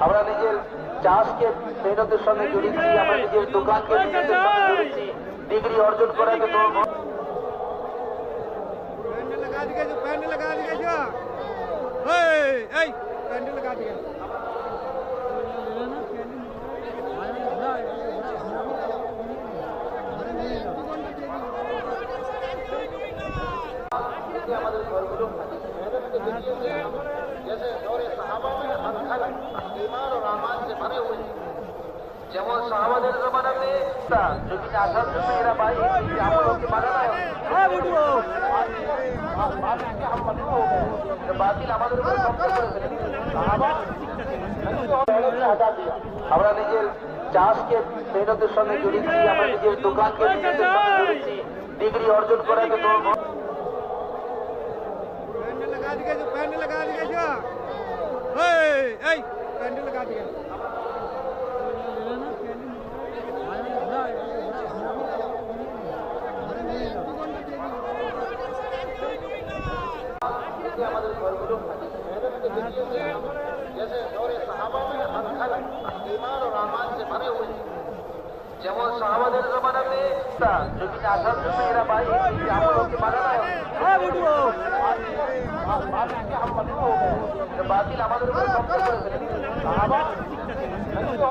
আমরা নিজের চাষকে মেহনতের সঙ্গে জড়িয়েছি, আমরা নিজের দোকানকে মেহনতের সঙ্গে জড়িয়েছি, ডিগ্রি অর্জন করাকে তো আমাদের ঘরগুলো जैसे दौरे सहाबा में अनखल ईमान और आमान से भरे हुए যেমন সাহাবাদের জমানা में जमीन आसार जন্য এরা भाई আমলও के माना না হ্যাঁ ভিডিও हम मत हो गए बातिल আমাদের উপর কব্জা করে ফেলেছে সাহাবা আমরা নিজের চাষকে মেহনতের সঙ্গে জড়িয়েছি, আমরা নিজের দোকানকে মেহনতের সঙ্গে জড়িয়েছি, ডিগ্রি অর্জন করাকে তো আমাদের ঘরগুলো जैसे दौरे सहाबा में अनखल ईमान और आमान से भरे हुए যেমন সাহাবাদের জমানা में जमीन आसार जন্য এরা भाई আমলও के माना না হ্যাঁ ভিডিও हम मत हो गए बातिल আমাদের উপর কব্জা করে ফেলেছে সাহাবা